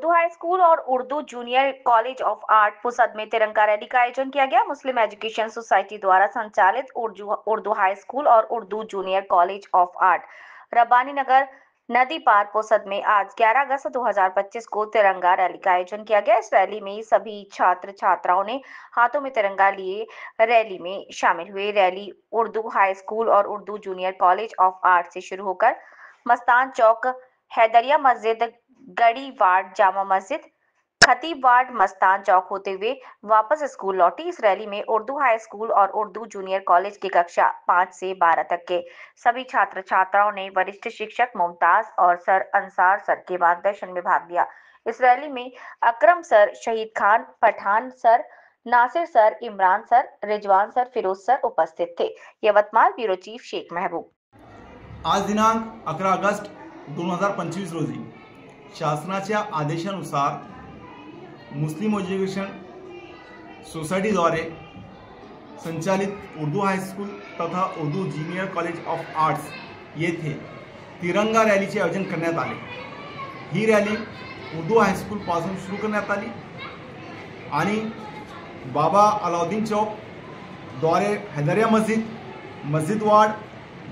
Urdu high school और Urdu junior college of art Pusad में तिरंगा रैली का आयोजन किया गया। मुस्लिम एजुकेशन सोसाइटी द्वारा संचालित उर्दू हाई स्कूल और Urdu junior college of art Rabbani Nagar नदी पार पुसद में आज 11 अगस्त 2025 को तिरंगा रैली का आयोजन किया गया। इस रैली में सभी छात्र छात्राओं ने हाथों में तिरंगा लिए रैली में शामिल हुए। रैली उर्दू हाई स्कूल और Urdu junior college of art से शुरू होकर मस्तान चौक, हैदरिया मस्जिद, गढ़ी वार्ड जामा मस्जिद, खतीब वार्ड मस्तान चौक होते हुए वापस स्कूल लौटी। इस रैली में उर्दू हाई स्कूल और उर्दू जूनियर कॉलेज की कक्षा 5 से 12 तक के सभी छात्र छात्राओं ने वरिष्ठ शिक्षक मुमताज और सर अंसार सर के मार्गदर्शन में भाग लिया। इस रैली में Akram sir, Shahid Khan, Pathan sir, Nasir sir, Imran sir, Rizwan sir, Firoz sir उपस्थित थे। यवतमाळ ब्यूरो चीफ शेख महबूब। आज दिनांक 11 ऑगस्ट 2025 रोजी शासनाच्या आदेशानुसार मुस्लिम एज्युकेशन सोसायटीद्वारे संचालित उर्दू हायस्कूल तथा Urdu junior college of arts येथे तिरंगा रॅलीचे आयोजन करण्यात आले। ही रॅली उर्दू हायस्कूलपासून सुरू करण्यात आली आणि बाबा अलाउद्दीन चौक द्वारे हैदरिया मस्जिद, मस्जिद वार्ड,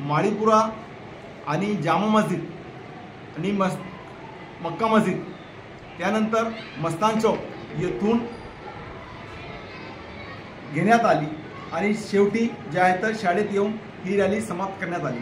माळीपुरा आणि जामा मस्जिद आणि मक्का मस्जिद, त्यानंतर मस्तान चौक येथून घेण्यात आली आणि शेवटी जे आहे तर शाळेत येऊन ही रॅली समाप्त करण्यात आली।